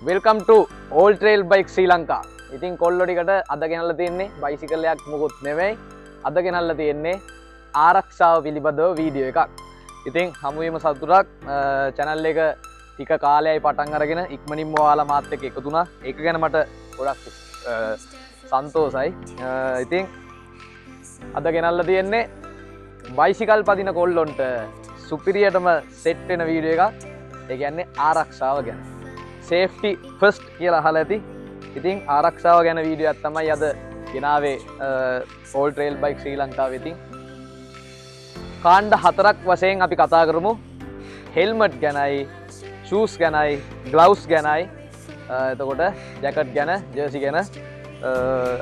Welcome to All Trail Bike Sri Lanka. ඉතින් කොල්ලෝ ටිකට අද ගෙනල්ලා තියෙන්නේ බයිසිකල් එකක් මොකුත් නෙවෙයි. අද ගෙනල්ලා තියෙන්නේ ආරක්ෂාව පිළිබඳව වීඩියෝ එකක්. ඉතින් හමු වීම සතුටක් channel එක ටික කාලයයි පටන් අරගෙන ඉක්මනින්ම ඔයාලා මාත් එක්ක එකතු වුණා. ඒක ගැන මට ගොඩක් සන්තෝසයි. ඉතින් අද ගෙනල්ලා තියෙන්නේ බයිසිකල් පදින කොල්ලොන්ට සුපිරියටම සෙට් වෙන වීඩියෝ එකක්. ඒ කියන්නේ ආරක්ෂාව ගැන. Safety first කියලා අහලා ඇති. ඉතින් ආරක්ෂාව ගැන වීඩියෝ එකක් තමයි අද ගෙනාවේ All Trail Bike Sri Lankaවේ. ඉතින් කාණ්ඩ හතරක් වශයෙන් අපි කතා කරමු. හෙල්මට් ගැනයි, shoes ගැනයි, gloves ගැනයි, එතකොට ජැකට් ගැන, ජර්සි ගැන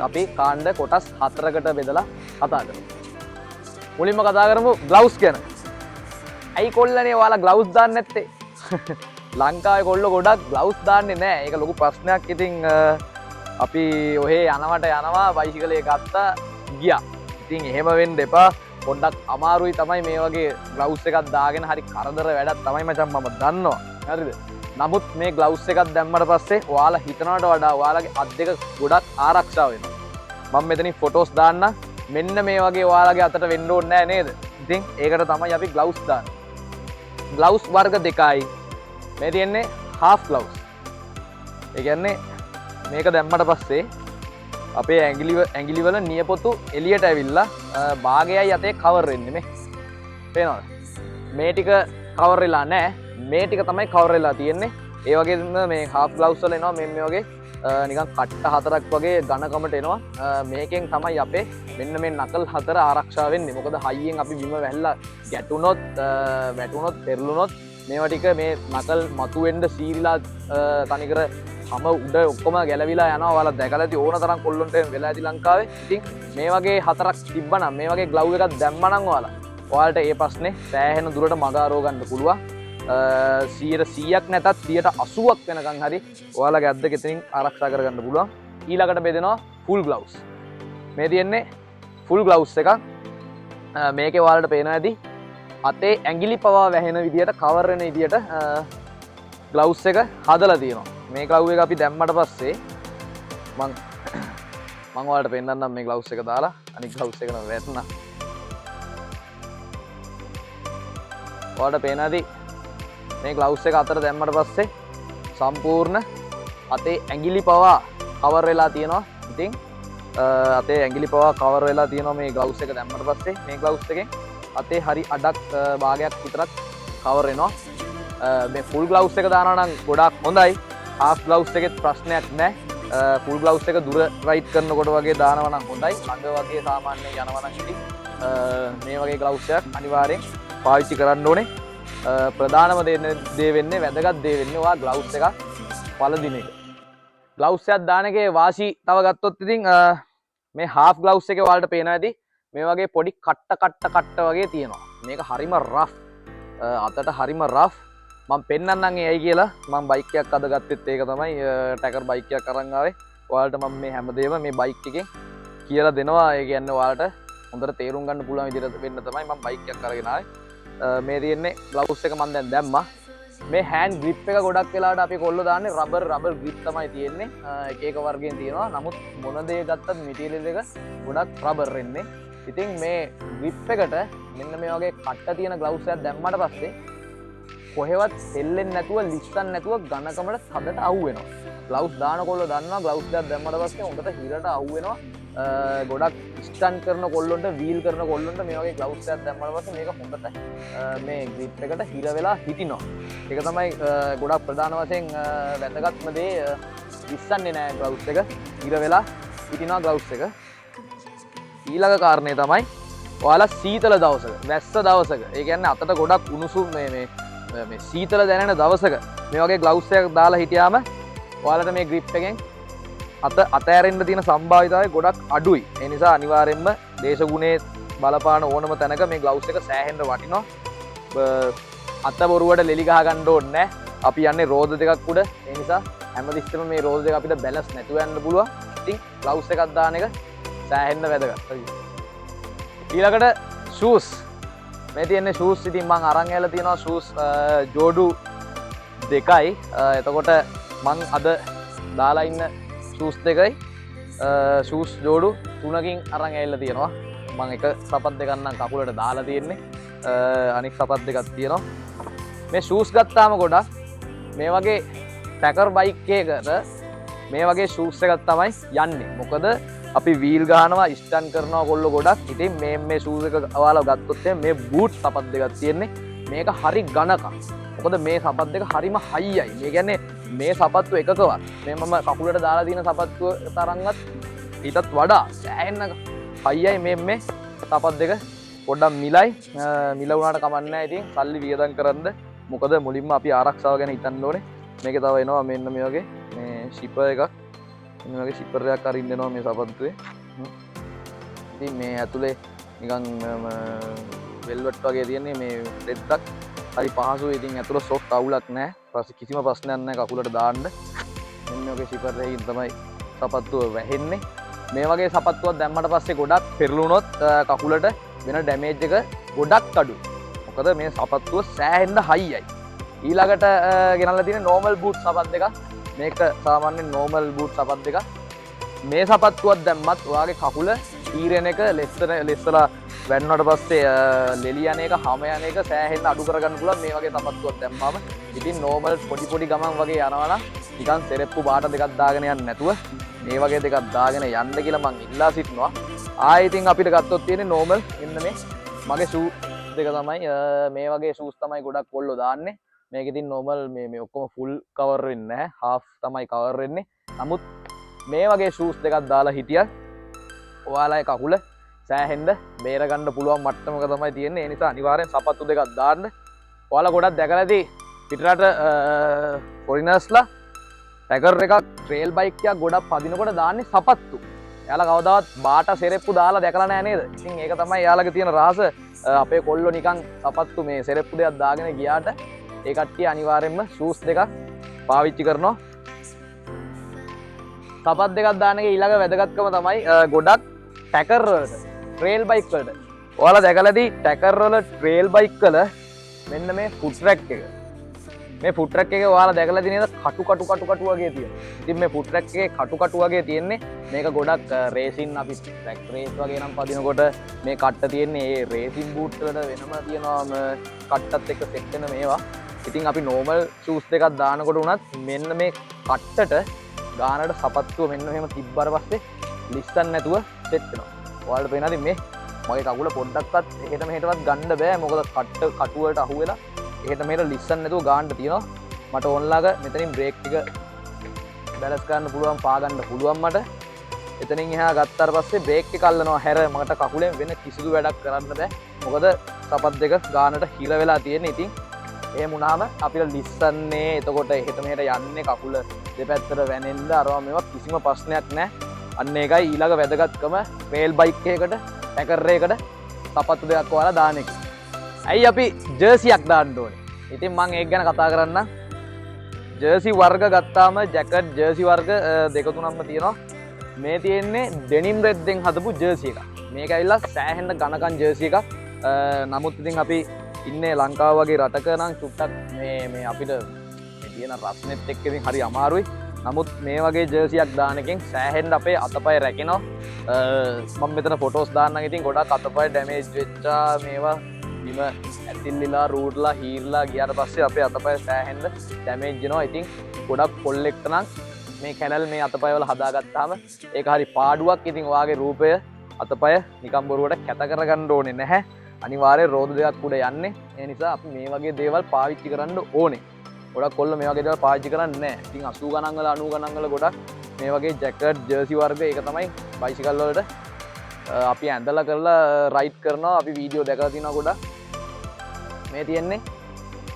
අපි කාණ්ඩ කොටස් හතරකට බෙදලා කතා කරමු. මුලින්ම කතා කරමු gloves ගැන. ඇයි කොල්ලනේ ඔයාලා gloves දාන්නේ නැත්තේ? ලංකාවේ කොල්ලෝ ගොඩක් ග්ලව්ස් දාන්නේ නැහැ. ඒක ලොකු ප්‍රශ්නයක්. ඉතින් අපි ඔහේ යනවා බයිසිකලේ ගත්තා ගියා. ඉතින් එහෙම වෙන්න එපා. පොඩ්ඩක් අමාරුයි තමයි මේ වගේ ග්ලව්ස් එකක් දාගෙන හරි කරදර වැඩක් තමයි මචං මම දන්නවා. හරිද? නමුත් මේ ග්ලව්ස් එකක් දැම්මට පස්සේ ඔයාලා හිතනවට වඩා ඔයාලගේ අත් දෙක ගොඩක් ආරක්ෂා වෙනවා. මම මෙතනින් ෆොටෝස් දාන්න. මෙන්න මේ වගේ ඔයාලගේ අතට වෙන්න ඕනේ නැහැ නේද? ඉතින් ඒකට තමයි අපි ග්ලව්ස් දාන්නේ. ග්ලව්ස් වර්ග දෙකයි. මේ තියෙන්නේ half gloves. ඒ කියන්නේ මේක දැම්මට පස්සේ අපේ ඇඟිලි වල නියපොතු එළියට ඇවිල්ලා භාගයයි අතේ කවර් වෙන්නේ මේ. පේනවද? මේ ටික කවර් වෙලා නැහැ. මේ ටික තමයි කවර් වෙලා තියෙන්නේ. ඒ වගේම මේ half gloves වල එනවා මේ වගේ නිකන් කට්ට හතරක් වගේ ඝනකමට එනවා. මේකෙන් තමයි අපේ මෙන්න මේ නකල් හතර ආරක්ෂා වෙන්නේ. මොකද හයියෙන් අපි බිම වැහිලා ගැටුනොත්, වැටුනොත්, පෙරළුනොත් මේවා ටික මේ නකල් මතුවෙන්න සීරිලා තනිකර හැම උඩ ඔක්කොම ගැලවිලා යනවා. ඔයාලා දැකලා ඇති ඕන තරම් කොල්ලොන්ට වෙලා ඇති ලංකාවේ. ඉතින් මේ වගේ හතරක් තිබ්බනම්, මේ වගේ ග්ලව් එකක් දැම්මනම් ඔයාලට ඒ ප්‍රශ්නේ සෑහෙන දුරට මග අරව ගන්න පුළුවන්. 100ක් නැතත් 80ක් වෙනකන් හරි ඔයාලගේ අත් දෙක එතනින් ආරක්ෂා කරගන්න පුළුවන්. ඊළඟට බෙදෙනවා full gloves. මේ තියෙන්නේ full gloves එකක්. මේකේ ඔයාලට පේනවා ඇති අතේ ඇඟිලි පවා වැහෙන විදියට කවර් වෙන විදියට ග්ලව්ස් එක හදලා තියෙනවා. මේ ග්ලව් එක අපි දැම්මට පස්සේ මම ඔයාලට පෙන්නන්නම් මේ ග්ලව්ස් එක දාලා. අනිත් ග්ලව්ස් එක නම් වැටුණා. ඔයාලට පේනවාද මේ ග්ලව්ස් එක අතර දැම්මට පස්සේ සම්පූර්ණ අතේ ඇඟිලි පවා කවර් වෙලා තියෙනවා. ඉතින් අතේ ඇඟිලි පවා කවර් වෙලා තියෙනවා මේ ග්ලව්ස් එක දැම්මට පස්සේ. මේ ග්ලව්ස් එකෙන් අතේ හරි අඩක් භාගයක් විතරක් කවර් වෙනවා. මේ ෆුල් ග්ලව්ස් එක දානවා නම් ගොඩක් හොඳයි. හාෆ් ග්ලව්ස් එකෙත් ප්‍රශ්නයක් නැහැ. ෆුල් ග්ලව්ස් එක දුර රයිඩ් කරනකොට වගේ දානවා නම් හොඳයි. ළඟ වගේ සාමාන්‍යයෙන් යනවා නම් ඉතින් මේ වගේ ග්ලව්ස් එකක් අනිවාර්යෙන් පාවිච්චි කරන්න ඕනේ. ප්‍රධානම දේ වෙන්නේ, වැදගත් දේ වෙන්නේ ඔයා ග්ලව්ස් එකක් පළදින එක. ග්ලව්ස් එකක් දාන එකේ වාසි තව ගත්තොත් ඉතින් මේ හාෆ් ග්ලව්ස් එකේ ඔයාලට පේනවා ඇති මේ වගේ පොඩි කට්ට වගේ තියෙනවා. මේක හරිම රෆ්. අතට හරිම රෆ්. මම පෙන්නන්නම් ඒයි කියලා. මම බයික් එකක් අද ගත්තෙත් ඒක තමයි. ටැකර් බයික් එකක් අරන් ආවේ. ඔයාලට මම මේ හැමදේම මේ බයික් එකෙන් කියලා දෙනවා. ඒ කියන්නේ ඔයාලට හොඳට තේරුම් ගන්න පුළුවන් විදිහට වෙන්න තමයි මම බයික් එකක් අරගෙන ආවේ. මේ තියෙන්නේ ග්ලව්ස් එක මම දැන් දැම්මා. මේ හෑන්ඩ් ග්‍රිප් එක ගොඩක් වෙලාවට අපි කොල්ලෝ දාන්නේ රබර් ග්‍රිප් තමයි තියෙන්නේ. එක වර්ගයෙන් තියෙනවා. නමුත් මොන දේ ගත්තත් මැටීරියල් එක ගොඩක් රබර් වෙන්නේ. ඉතින් මේ ග්‍රිප් එකට මෙන්න මේ වගේ කට්ට තියෙන ග්ලව්ස් එකක් දැම්මට පස්සේ කොහෙවත් හෙල්ලෙන්නේ නැතුව, ලිස්සන් නැතුව ඝනකමට හදට අහු වෙනවා. ග්ලව්ස් දාන කොල්ලෝ දන්නවා ග්ලව්ස් එකක් දැම්මට පස්සේ හොඳට හිරට අහු වෙනවා. ගොඩක් ස්ටන්ට් කරන කොල්ලොන්ට, වීල් කරන කොල්ලොන්ට මේ වගේ ග්ලව්ස් එකක් දැම්මට පස්සේ මේක හොඳට මේ ග්‍රිප් එකට හිර වෙලා හිටිනවා. ඒක තමයි ගොඩක් ප්‍රධාන වශයෙන් වැදගත්ම දේ. ලිස්සන්නේ නැහැ ග්ලව්ස් එක. හිර වෙලා හිටිනවා ග්ලව්ස් එක. ඊළඟ කාරණය තමයි ඔයාලා සීතල දවසක, වැස්ස දවසක, ඒ කියන්නේ අතට ගොඩක් උණුසුම් මේ සීතල දැනෙන දවසක මේ වගේ ග්ලව්ස් එකක් දාලා හිටියාම ඔයාලට මේ ග්‍රිප් එකෙන් අතෑරෙන්න තියෙන සම්භාවිතාවය ගොඩක් අඩුයි. ඒ නිසා අනිවාර්යෙන්ම දේශගුණයේ බලපාන ඕනම තැනක මේ ග්ලව්ස් එක සෑහෙන්න වටිනවා. අත බොරුවට ලෙලි ගහ ගන්න ඕනේ නැහැ. අපි යන්නේ රෝද දෙකක් උඩ. ඒ නිසා හැමතිස්සෙම මේ රෝද දෙක අපිට බැලන්ස් නැතුව යන්න පුළුවන්. ඉතින් ග්ලව්ස් එකක් දාන එක සෑහෙන්න වැදගත්. ඊළඟට shoes. මේ තියෙන්නේ shoes. ඉතින් මම අරන් ඇවිල්ලා තියෙනවා shoes ජෝඩු දෙකයි. එතකොට මං අද දාලා ඉන්න ෂූස් දෙකයි ෂූස් ජෝඩු 3කින් අරන් ඇවිල්ලා තියෙනවා. මං එක සපත් දෙකක් නම් කකුලට දාලා තියෙන්නේ. අනික් සපත් දෙකක් තියෙනවා. මේ ෂූස් ගත්තාම ගොඩක් මේ වගේ ටැකර් බයික් එකකට මේ වගේ ෂූස් එකක් තමයි යන්නේ. මොකද අපි වීල් ගහනවා ස්ටන් කරනවා කොල්ලෝ ගොඩක්. ඉතින් මේ ෂූස් එක ඔයාලා ගත්තොත් මේ බූට් සපත් දෙකක් තියෙන්නේ. මේක හරි ඝනකම්. මොකද මේ සපත් දෙක හරිම හයියයි. මේ කියන්නේ මේ සපත්තු එකකවත් මේ මම කකුලට දාලා තියෙන සපත්තුව තරම්වත් ඊටත් වඩා සෑහෙන්න හයියයි මේ සපත් දෙක. පොඩ්ඩක් මිලයි. මිල වුණාට කමක් නැහැ. ඉතින් සල්ලි වියදම් කරන්න. මොකද මුලින්ම අපි ආරක්ෂාව ගැන හිතන්න ඕනේ. මේකේ තව එනවා මෙන්න මේ වගේ මේ ෂිපර් එකක්. මේ වගේ ෂිපර් එකක් අරින්න එනවා මේ සපත්තුවේ. ඉතින් මේ ඇතුලේ නිකන් වෙල්වට් වගේ තියෙන්නේ මේ රෙද්දක්. හරි පහසුයි. ඉතින් ඇතුළ සොෆ්ට් අවුලක් නැහැ. කිසිම ප්‍රශ්නයක් නැහැ කකුලට දාන්න. මෙන්න ඔගේ ෂිපර් එකකින් තමයි සපත්තුව වැහෙන්නේ. මේ වගේ සපත්තුවක් දැම්මට පස්සේ ගොඩක් පෙරළුනොත් කකුලට වෙන ඩැමේජ් එක ගොඩක් අඩුයි. මොකද මේ සපත්තුව සෑහෙන්න හයියයි. ඊළඟට ගෙනල්ලා තියෙන නෝමල් බූට් සපත් දෙකක්. මේක සාමාන්‍ය නෝමල් බූට් සපත් දෙකක්. මේ සපත්තුවක් දැම්මත් ඔයාගේ කකුල තීරණ එක ලෙස්සලා වැන්නට පස්සේ ලෙලියන එක හම යන එක සෑහෙන්න අඩු කරගන්න පුළුවන් මේ වගේ සපත්තුවක් දැම්මම. ඉතින් නෝමල් පොඩි ගමන් වගේ යනවා නම් නිකන් සෙරෙප්පු බාට දෙකක් දාගෙන යන්න නැතුව මේ වගේ දෙකක් දාගෙන යන්න කියලා මං ඉල්ලා සිටිනවා. ආයෙ ඉතින් අපිට ගත්තොත් තියෙන්නේ නෝමල් මෙන්න මේ මගේ ෂූ දෙක තමයි මේ වගේ ෂූස් තමයි ගොඩක් කොල්ලෝ දාන්නේ. මේක ඉතින් නෝමල් මේ ඔක්කොම ෆුල් කවර් වෙන්නේ නැහැ. හාෆ් තමයි කවර් වෙන්නේ. නමුත් මේ වගේ ෂූස් දෙකක් දාලා හිටියත් ඔයාලගේ කකුල සෑහෙන්න බේරගන්න පුළුවන් මට්ටමක තමයි තියෙන්නේ. ඒ නිසා අනිවාර්යෙන් සපත්තු දෙකක් දාන්න. ඔයාලා ගොඩක් දැකලා ඇති පිටරට ෆොරිනර්ස්ලා ටැගර් එකක් ට්‍රේල් බයික් එකක් ගොඩක් පදිනකොට දාන්නේ සපත්තු. එයාලා කවදාවත් බාට සෙරෙප්පු දාලා දැකලා නැහැ නේද? ඉතින් ඒක තමයි එයාලගේ තියෙන රහස. අපේ කොල්ලෝ නිකන් සපත්තු මේ සෙරෙප්පු දෙකක් දාගෙන ගියාට ඒ කට්ටිය අනිවාර්යෙන්ම ෂූස් දෙකක් පාවිච්චි කරනවා. සපත් දෙකක් දාන එකේ ඊළඟ වැදගත්කම තමයි ගොඩක් ටැකර් වලට ට්‍රේල් බයික් වලට ඔයාලා දැකලා ඇති ටැකර් වල ට්‍රේල් බයික් වල මෙන්න මේ ෆුට් රැක් එක. මේ ෆුට් රැක් එකේ ඔයාලා දැකලා තියෙන නේද කටු වගේ තියෙනවා. ඉතින් මේ ෆුට් රැක් එකේ කටු වගේ තියෙන්නේ මේක ගොඩක් රේසින් අපි ට්‍රැක් රේස් වගේ නම් පදිනකොට මේ කට්ට තියෙන්නේ ඒ රේසින් බූට් වලට වෙනම තියෙනවා කට්ටත් එක්ක සෙට් වෙන මේවා. ඉතින් අපි නෝමල් ෂූස් දෙකක් දානකොට උනත් මෙන්න මේ කට්ටට ගානට සපත්තුව මෙන්න මෙහෙම තිබ්බාට පස්සේ ලිස්සන් නැතුව සෙට් වෙනවා. ඔයාලට පේනවාද මේ මගේ කකුල පොඩ්ඩක්වත් එහෙට මෙහෙටවත් ගන්න බෑ. මොකද කටු වලට අහු වෙලා එහෙට මෙහෙට ලිස්සන් නැතුව ගාන්න තියෙනවා. මට ඕන්ලාක මෙතනින් බ්‍රේක් ටික බැලන්ස් කරන්න පුළුවන්, පා ගන්න පුළුවන් මට. එතනින් එහා ගත්තාට පස්සේ බ්‍රේක් එක අල්ලනවා හැර මට කකුලෙන් වෙන කිසිදු වැඩක් කරන්න බෑ. මොකද සපත් දෙක ගානට හිර වෙලා තියෙන්නේ. ඉතින් එහෙම වුණාම අපිට ලිස්සන්නේ එතකොට එහෙට මෙහෙට යන්නේ කකුල දෙපැත්තට වැනෙන්න අරවා මේවා කිසිම ප්‍රශ්නයක් නැහැ. අන්න ඒකයි ඊළඟ වැදගත්කම ට්‍රේල් බයික් එකකට ටැකර් එකකට සපත්තු දෙකක් ඔයාලා දාන එක. ඇයි අපි ජර්සියක් දාන්න ඕනේ? ඉතින් මම ඒක ගැන කතා කරන්නම්. ජර්සි වර්ග ගත්තාම ජැකට් ජර්සි වර්ග දෙක තුනක්ම තියෙනවා. මේ තියෙන්නේ ඩෙනිම් රෙද්දෙන් හදපු ජර්සි එකක්. මේක ඇවිල්ලා සෑහෙන්න ඝනකම් ජර්සි එකක්. නමුත් ඉතින් අපි ඉන්නේ ලංකාව වගේ රටක නම් චුට්ටක් මේ අපිට තියෙන රස්නෙත් එක්ක ඉතින් හරි අමාරුයි. නමුත් මේ වගේ ජර්සියක් දාන එකෙන් සෑහෙන්න අපේ අතපය රැකෙනවා. මම මෙතන ෆොටෝස් දාන්නම්. ඉතින් ගොඩක් අතපය ඩැමේජ් වෙච්චා මේවා බිම ඇතිල්ලිලා රූට්ලා හීර්ලා ගියාට පස්සේ අපේ අතපය සෑහෙන්න ඩැමේජ් වෙනවා. ඉතින් ගොඩක් පොල්ලෙක්ට නම් මේ කැනල් මේ අතපය වල හදාගත්තාම ඒක හරි පාඩුවක්. ඉතින් ඔයාගේ රූපය අතපය නිකම් බොරුවට කැත කරගන්න ඕනේ නැහැ. අනිවාර්යෙන් රෝද දෙකක් උඩ යන්නේ. ඒ නිසා අපි මේ වගේ දේවල් පාවිච්චි කරන්න ඕනේ. ගොඩක් කොල්ලෝ මේ වගේ දේවල් පාවිච්චි කරන්නේ නැහැ. ඉතින් 80 ගණන් වල 90 ගණන් වල ගොඩක් මේ වගේ ජැකට් ජර්සි වර්ග ඒක තමයි බයිසිකල් වලට අපි ඇඳලා කරලා රයිඩ් කරනවා. අපි වීඩියෝ දැකලා තියෙනවා ගොඩක්. මේ තියෙන්නේ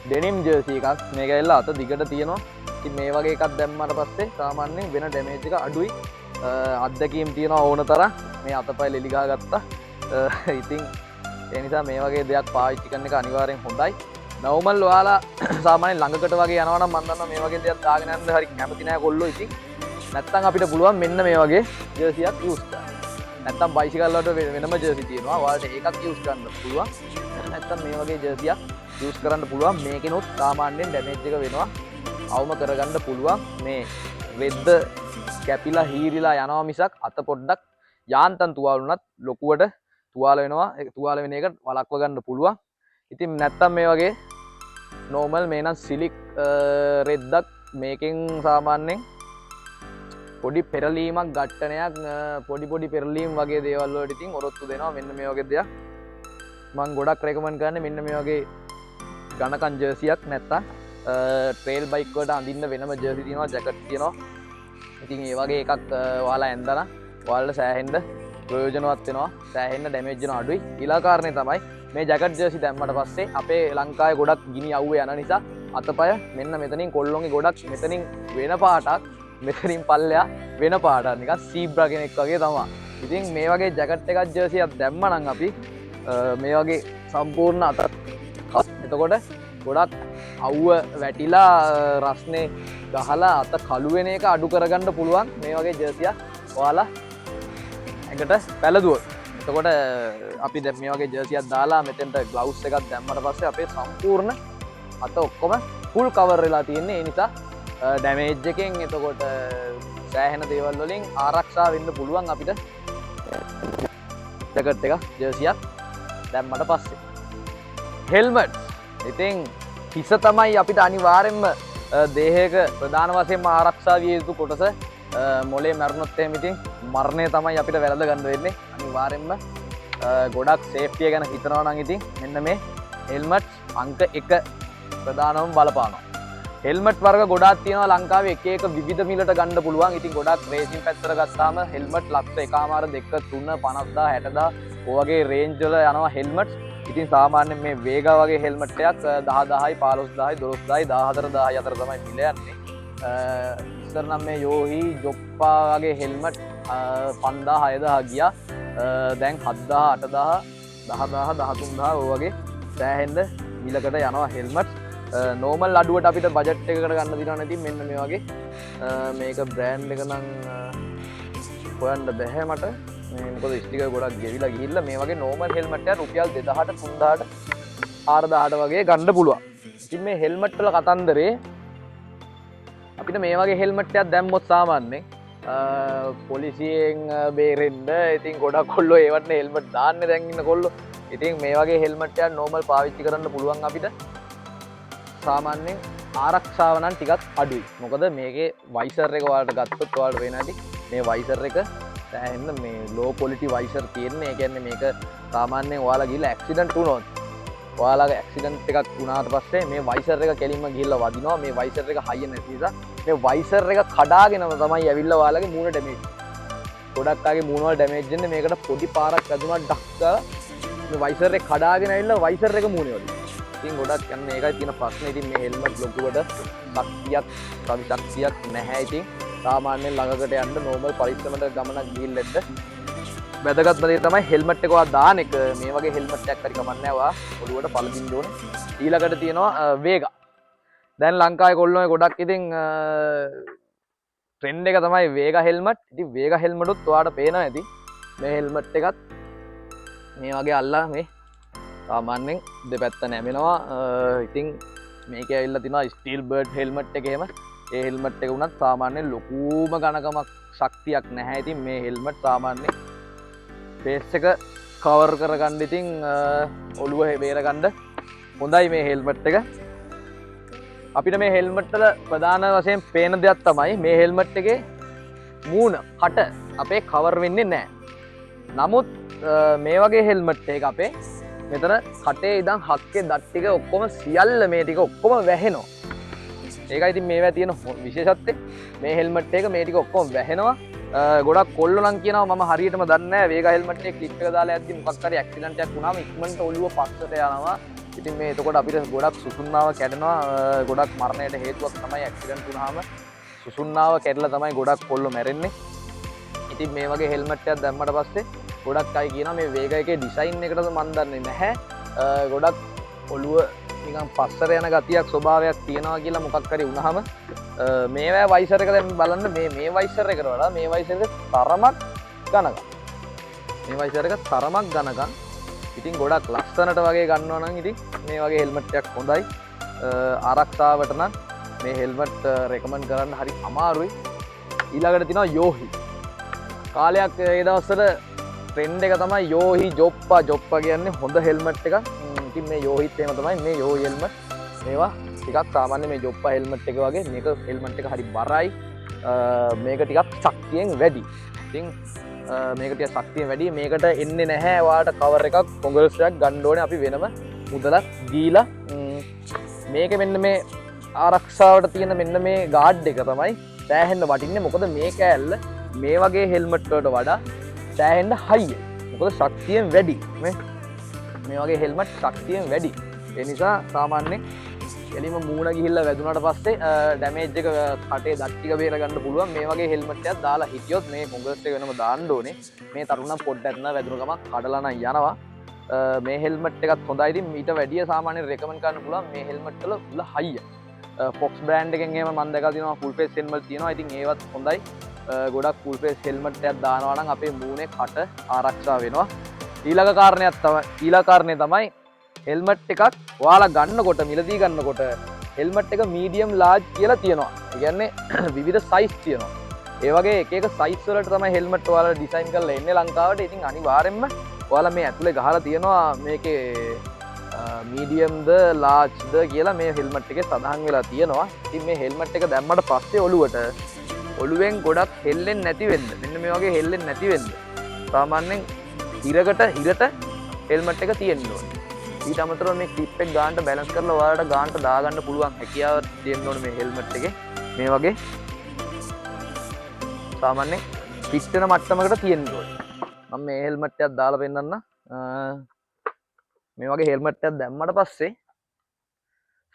ඩෙනිම් ජර්සි එකක්. මේක ඇවිල්ලා අත දිගට තියෙනවා. ඉතින් මේ වගේ එකක් දැම්මට පස්සේ සාමාන්‍යයෙන් වෙන ඩැමේජ් එක අඩුයි. අත්දැකීම් තියෙනවා ඕන තරම්. මේ අතපය ලෙලි ගහගත්තා. ඉතින් ඒ නිසා මේ වගේ දෙයක් පාවිච්චි කරන එක අනිවාර්යෙන් හොඳයි. නෝමල් ඔයාලා සාමාන්‍යයෙන් ළඟකට වගේ යනවා නම් මම දන්නවා මේ වගේ දෙයක් දාගෙන යන්න හරි කැමති නැහැ කොල්ලෝ. ඉතින් නැත්තම් අපිට පුළුවන් මෙන්න මේ වගේ ජර්සියක් යූස් කරන්න. නැත්තම් බයිසිකල් වලට වෙනම ජර්සි තියෙනවා. ඔයාලට ඒකත් යූස් කරන්න පුළුවන්. නැත්තම් මේ වගේ ජර්සියක් යූස් කරන්න පුළුවන්. මේකෙනොත් සාමාන්‍යයෙන් ඩැමේජ් එක වෙනවා. අවම කරගන්න පුළුවන් මේ රෙද්ද කැපිලා හීරිලා යනවා මිසක් අත පොඩ්ඩක් යාන්තම් තුවාල වුණත් ලොකුවට තුවාල වෙනවා. ඒක තුවාල වෙන එක වළක්ව ගන්න පුළුවන්. ඉතින් නැත්තම් මේ වගේ නෝමල් මේ නම් සිලික් රෙද්දක් මේකෙන් සාමාන්‍යයෙන් පොඩි පෙරලීමක් ඝට්ටනයක් පොඩි පෙරලීම් වගේ දේවල් වලට ඉතින් ඔරොත්තු දෙනවා. මෙන්න මේ වගේ දෙයක් මම ගොඩක් රෙකමන්ඩ් කරන්නේ. මෙන්න මේ වගේ ඝනකන් ජර්සියක් නැත්තම් ට්‍රේල් බයික් වලට අඳින්න වෙනම ජර්සි තියෙනවා, ජැකට් තියෙනවා. ඉතින් ඒ වගේ එකක් ඔයාලා ඇඳලා ඔයාලට සෑහෙන්න ප්‍රයෝජනවත් වෙනවා, සෑහෙන්න ඩැමේජ් වෙන අඩුයි. ඊළඟ කාරණේ තමයි මේ ජැකට් ජර්සි දැම්මට පස්සේ අපේ ලංකාවේ ගොඩක් ගිනි අවුවේ යන නිසා අතපය මෙන්න මෙතනින් කොල්ලොන්ගේ ගොඩක් මෙතනින් වෙන පාටක්, මෙතනින් පල්ලෙහා වෙන පාටක්, නිකන් සීබ්‍රා කෙනෙක් වගේ තමයි. ඉතින් මේ වගේ ජැකට් එකක් ජර්සියක් දැම්මනම් අපි මේ වගේ සම්පූර්ණ අත එතකොට ගොඩක් අවුව වැටිලා රස්නේ ගහලා අත කළු වෙන එක අඩු කරගන්න පුළුවන් මේ වගේ ජර්සියක් ඔයාලා ඇඟට පැලදුවොත්. එතකොට අපි දැන් මේ වගේ ජර්සියක් දාලා මෙතෙන්ට ග්ලව්ස් එකක් දැම්මට පස්සේ අපේ සම්පූර්ණ අත ඔක්කොම ෆුල් කවර් වෙලා තියෙන්නේ. ඒ නිසා ඩැමේජ් එකෙන් එතකොට සෑහෙන දේවල් වලින් ආරක්ෂා වෙන්න පුළුවන් අපිට ජැකට් එක ජර්සියක් දැම්මට පස්සේ. හෙල්මට් ඉතින් හිස තමයි අපිට අනිවාර්යෙන්ම දේහයක ප්‍රධාන වශයෙන්ම ආරක්ෂා විය යුතු කොටස. මොලේ මැරුණොත් එහෙම ඉතින් මරණය තමයි අපිට වැළඳ ගන්න වෙන්නේ. අනිවාර්යෙන්ම ගොඩක් සේෆ්ටිය ගැන හිතනවා නම් ඉතින් මෙන්න මේ හෙල්මට් අංක 1 ප්‍රධානම බලපානවා. හෙල්මට් වර්ග ගොඩාක් තියෙනවා ලංකාවේ එක එක විවිධ මිලට ගන්න පුළුවන්. ඉතින් ගොඩක් රේසින් පැත්තට ගත්තාම හෙල්මට් ලක්ෂ 1.5 2 3 50000 60000 ඔය වගේ රේන්ජ් වල යනවා හෙල්මට්. ඉතින් සාමාන්‍යයෙන් මේ වේගා වගේ හෙල්මට් එකක් 10000යි 15000යි 12000යි 14000යි අතර තමයි මිල යන්නේ. ඉස්සර නම් මේ යෝහි ජොප්පා වගේ හෙල්මට් 5000 6000 ගියා. දැන් 7000 8000 10000 13000 ඔය වගේ සෑහෙන්න මිලකට යනවා හෙල්මට්. නෝමල් අඩුවට අපිට බජට් එකකට ගන්න දිනවනේ. ඉතින් මෙන්න මේ වගේ මේක බ්‍රෑන්ඩ් එක නම් හොයන්න බැහැ මට. මේ මොකද ස්ටිකර් ගොඩක් ගෙවිලා ගිහිල්ලා මේ වගේ නෝමල් හෙල්මට් එක රුපියල් 2000ට 3000ට 4000ට වගේ ගන්න පුළුවන්. ඉතින් මේ හෙල්මට් වල කතන්දරේ අපිට මේ වගේ හෙල්මට් එකක් දැම්මොත් සාමාන්‍යයෙන් පොලිසියෙන් බේරෙන්න ඉතින් ගොඩක් කොල්ලෝ ඒවට හෙල්මට් දාන්නේ දැන් ඉන්න කොල්ලෝ. ඉතින් මේ වගේ හෙල්මට් එකක් නෝමල් පාවිච්චි කරන්න පුළුවන් අපිට. සාමාන්‍යයෙන් ආරක්ෂාව නම් ටිකක් අඩුයි. මොකද මේකේ වයිසර් එක ඔයාලට ගත්තොත් ඔයාලට වෙන ඇති මේ වයිසර් එක සෑහෙන්න මේ ලෝ ක්වොලිටි වයිසර් තියෙන්නේ. ඒ කියන්නේ මේක සාමාන්‍යයෙන් ඔයාලා ගිහලා ඇක්සිඩන්ට් වුණොත් ඔයාලගේ ඇක්සිඩන්ට් එකක් වුණාට පස්සේ මේ වයිසර් එක කෙලින්ම ගිහලා වදිනවා. මේ වයිසර් එක හයිය නැති නිසා මේ වයිසර් එක කඩාගෙනම තමයි ඇවිල්ලා ඔයාලගේ මූණ ඩැමේජ්. ගොඩක් අයගේ මූණ වල ඩැමේජ් වෙන්නේ මේකට පොඩි පාරක් වැදුනා ඩක්කා මේ වයිසර් එක කඩාගෙන ඇවිල්ලා වයිසර් එක මූණේ වදිනවා. ඉතින් ගොඩක් යන්නේ ඒකයි තියෙන ප්‍රශ්නේ. ඉතින් මේ හෙල්මට් ලොකුවට ශක්තියක් නැහැ. ඉතින් සාමාන්‍යයෙන් ළඟකට යන්න නෝමල් පරිස්සමට ගමනක් ගිහිල්ලෙන්න වැදගත්ම දේ තමයි හෙල්මට් එක ඔයා දාන එක. මේ වගේ හෙල්මට් එකක් හරි කමක් නැහැ. ඔයා ඔළුවට පළදින්න ඕනේ. ඊළඟට තියෙනවා වේගා. දැන් ලංකාවේ කොල්ලෝ ගොඩක් ඉතින් ට්‍රෙන්ඩ් එක තමයි වේගා හෙල්මට්. ඉතින් වේගා හෙල්මට් උත් ඔයාලට පේනවා ඇති. මේ හෙල්මට් එකත් මේ වගේ අල්ලා මේ සාමාන්‍යයෙන් දෙපැත්ත නැමෙනවා. ඉතින් මේකේ ඇවිල්ලා තිනවා ස්ටීල් බර්ඩ් හෙල්මට් එකේම. ඒ හෙල්මට් එක උනත් සාමාන්‍යයෙන් ලොකුම ඝනකමක් ශක්තියක් නැහැ. ඉතින් මේ හෙල්මට් සාමාන්‍යයෙන් ෆේස් එක කවර් කරගන්න ඉතින් ඔළුව බේරගන්න හොඳයි මේ හෙල්මට් එක. අපිට මේ හෙල්මට් වල ප්‍රධාන වශයෙන් පේන දෙයක් තමයි මේ හෙල්මට් එකේ මූණ කට අපේ කවර් වෙන්නේ නැහැ. නමුත් මේ වගේ හෙල්මට් එක අපේ මෙතන කටේ ඉඳන් හක්කේ දත් ටික ඔක්කොම සියල්ල මේ ටික ඔක්කොම වැහෙනවා. ඒකයි ඉතින් මේවා තියෙන විශේෂත්වය. මේ හෙල්මට් එක මේ ටික ඔක්කොම වැහෙනවා. ගොඩක් කොල්ලෝ නම් කියනවා මම හරියටම දන්නේ නැහැ වේගා හෙල්මට් එක ක්ලිප් එක දාලා යද්දි මොකක් හරි ඇක්සිඩන්ට් එකක් වුණාම ඉක්මනට ඔළුව පස්සට යනවා. ඉතින් මේ එතකොට අපිට ගොඩක් සුසුම්නාව කැඩෙනවා. ගොඩක් මරණයට හේතුවක් තමයි ඇක්සිඩන්ට් වුණාම සුසුම්නාව කැඩලා තමයි ගොඩක් කොල්ලෝ මැරෙන්නේ. ඉතින් මේ වගේ හෙල්මට් එකක් දැම්මට පස්සේ ගොඩක් අය කියනවා මේ වේගා එකේ ඩිසයින් එකටද මන් දන්නේ නැහැ. ගොඩක් ඔළුව නිකන් පස්සට යන ගතියක් ස්වභාවයක් තියෙනවා කියලා මොකක් හරි වුණාම මේවා වයිසර් එක දැන් බලන්න මේ වයිසර් එකට වඩා මේ වයිසර් එක තරමක් ඝනකම්. මේ වයිසර් එක තරමක් ඝනකම්. ඉතින් ගොඩක් ලස්සනට වගේ ගන්නවා නම් ඉතින් මේ වගේ හෙල්මට් එකක් හොඳයි. ආරක්ෂාවට නම් මේ හෙල්මට් රෙකමන්ඩ් කරන්න හරි අමාරුයි. ඊළඟට තියෙනවා යෝහි. කාලයක් ඒ දවස්වල ට්‍රෙන්ඩ් එක තමයි යෝහි ජොප්පා කියන්නේ හොඳ හෙල්මට් එකක්. ඉතින් මේ යෝහිත් එහෙම තමයි මේ යෝහි හෙල්මට්. මේවා ටිකක් සාමාන්‍ය මේ ජොප්පා හෙල්මට් එක වගේ මේක හෙල්මට් එක හරි බරයි. මේක ටිකක් ශක්තියෙන් වැඩි. ඉතින් මේක ටිකක් ශක්තියෙන් වැඩි. මේකට එන්නේ නැහැ ඔයාලට කවර් එකක් කොංගල්ස් එකක් ගන්න ඕනේ අපි වෙනම මුදලක් දීලා. මේක මෙන්න මේ ආරක්ෂාවට තියෙන මෙන්න මේ ගාඩ් එක තමයි සෑහෙන්න වටින්නේ. මොකද මේ කෑල්ල මේ වගේ හෙල්මට් වලට වඩා සෑහෙන්න හයිය. මොකද ශක්තියෙන් වැඩි. මේ වගේ හෙල්මට් ශක්තියෙන් වැඩි. ඒ නිසා සාමාන්‍යයෙන් එලිම මූණ ගිහිල්ලා වැදුනට පස්සේ ඩැමේජ් එක කටේ දත් ටික බේර ගන්න පුළුවන්. මේ වගේ හෙල්මට් එකක් දාලා හිටියොත් මේ කොංගස් එක වෙනම දාන්න ඕනේ. මේ තරුණ පොඩ්ඩක් න වැදුන ගමන් කඩලා නම් යනවා. මේ හෙල්මට් එකත් හොඳයි. ඉතින් ඊට වැඩිය සාමාන්‍යයෙන් රෙකමන්ඩ් කරන්න පුළුවන් මේ හෙල්මට් වල උල හයිය. Fox brand එකෙන් එහෙම මම දැකලා තියෙනවා full face helmet තියෙනවා. ඉතින් ඒවත් හොඳයි. ගොඩක් full face helmet එකක් දානවා නම් අපේ මූණේ කට ආරක්ෂා වෙනවා. ඊළඟ කාරණේ තමයි හෙල්මට් එකක් ඔයාලා ගන්නකොට මිලදී ගන්නකොට හෙල්මට් එක medium large කියලා තියෙනවා. ඒ කියන්නේ විවිධ size තියෙනවා. ඒ වගේ එක එක size වලට තමයි හෙල්මට් ඔයාලා ඩිසයින් කරලා එන්නේ ලංකාවට. ඉතින් අනිවාර්යෙන්ම ඔයාලා මේ ඇතුලේ ගහලා තියෙනවා මේකේ මීඩියම්ද ලාර්ජ්ද කියලා මේ හෙල්මට් එකේ සඳහන් වෙලා තියෙනවා. ඉතින් මේ හෙල්මට් එක දැම්මට පස්සේ ඔළුවෙන් ගොඩක් හෙල්ලෙන්නේ නැති වෙන්න. මෙන්න මේ වගේ හෙල්ලෙන්නේ නැති වෙන්න. සාමාන්‍යයෙන් හිරට හෙල්මට් එක තියෙන්න ඕනේ. ඊට අමතරව මේ ක්ලිප් එක ගන්නට බැලන්ස් කරලා ඔයාලට ගන්නට දාගන්න පුළුවන් හැකියාව තියෙන්න ඕනේ මේ හෙල්මට් එකේ. මේ වගේ සාමාන්‍යයෙන් ෆිට වෙන මට්ටමකට තියෙන්න ඕනේ. මම මේ හෙල්මට් එකක් දාලා පෙන්නන්න. මේ වගේ හෙල්මට් එකක් දැම්මට පස්සේ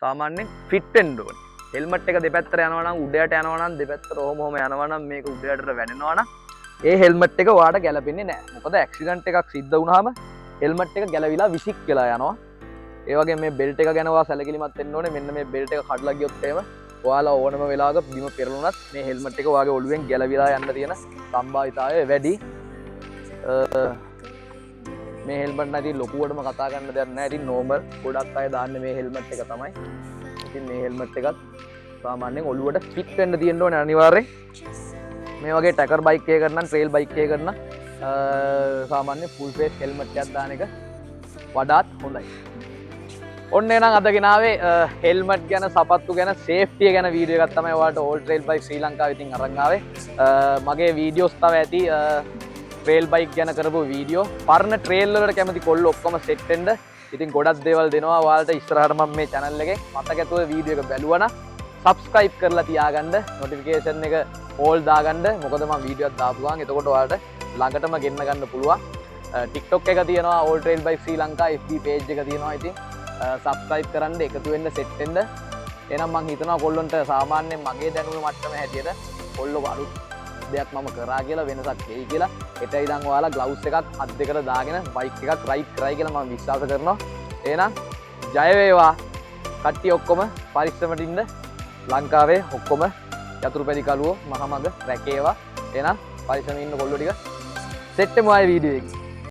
සාමාන්‍යයෙන් ෆිට වෙන්න ඕනේ. හෙල්මට් එක දෙපැත්තට යනවා නම් උඩයට යනවා නම් දෙපැත්තට ඔහොම යනවා නම් මේක උඩයට වැනෙනවා නම් ඒ හෙල්මට් එක ඔයාලට ගැලපෙන්නේ නැහැ. මොකද ඇක්සිඩන්ට් එකක් සිද්ධ වුණාම හෙල්මට් එක ගැලවිලා විසික් වෙලා යනවා. ඒ වගේ මේ බෙල්ට් එක ගැන ඔයා සැලකිලිමත් වෙන්න ඕනේ. මෙන්න මේ බෙල්ට් එක කඩලා ගියොත් එහෙම ඔයාලා ඕනම වෙලාවක බිම පෙරළුණත් මේ හෙල්මට් එක ඔයාගේ ඔළුවෙන් ගැලවිලා යන්න තියෙන සම්භාවිතාවය වැඩි. මේ හෙල්මට් නැති ලොකුවටම කතා කරන්න දෙයක් නැහැ. ඉතින් නෝමල් ගොඩක් අය දාන්නේ මේ හෙල්මට් එක තමයි. ඉතින් මේ හෙල්මට් එකත් සාමාන්‍යයෙන් ඔළුවට ෆිට වෙන්න තියෙන්න ඕනේ අනිවාර්යෙන්. මේ වගේ ටැකර් බයික් එකකට නම් ට්‍රේල් බයික් එකකට නම් සාමාන්‍ය ෆුල් ෆේස් හෙල්මට් එකක් දාන එක වඩාත් හොඳයි. ඔන්න එහෙනම් අද ගෙනාවේ හෙල්මට් ගැන සපත්තු ගැන සේෆ්ටිය ගැන වීඩියෝ එකක් තමයි ඔයාලට ඕල් ට්‍රේල් බයික් ශ්‍රී ලංකාවේ ඉතින් අරන් ආවේ. මගේ වීඩියෝස් තව ඇති ට්‍රේල් බයික් ගැන කරපු වීඩියෝ. පරණ ට්‍රේල් වලට කැමති කොල්ලෝ ඔක්කොම සෙට් වෙන්න. ඉතින් ගොඩක් දේවල් දෙනවා ඔයාලට ඉස්සරහට මම මේ channel එකේ මතක ඇතුව වීඩියෝ එක බැලුවා නම් subscribe කරලා තියාගන්න notification එක all දාගන්න. මොකද මම වීඩියෝ එකක් දාපු ගමන් එතකොට ඔයාලට ළඟටම ගෙන්න ගන්න පුළුවන්. TikTok එක තියෙනවා all trail bike ශ්‍රී ලංකා FB page එක තියෙනවා. ඉතින් subscribe කරන්න එකතු වෙන්න set වෙන්න. එහෙනම් මම හිතනවා කොල්ලොන්ට සාමාන්‍යයෙන් මගේ දැනුම මට්ටම හැටියට කොල්ලෝ අලුත් දෙයක් මම කරා කියලා වෙනසක් වෙයි කියලා. හෙට ඉඳන් ඔයාලා ග්ලව්ස් එකක් අත් දෙකට දාගෙන බයික් එකක් රයිඩ් කරයි කියලා මම විශ්වාස කරනවා. එහෙනම් ජය වේවා කට්ටිය ඔක්කොම පරිස්සමට ඉන්න. ලංකාවේ ඔක්කොම යතුරුපැදි කළුවෝ මහමග රැකේවා. එහෙනම් පරිස්සමින් ඉන්න කොල්ලෝ ටික සෙට් වෙමු ආයේ වීඩියෝ එකේ.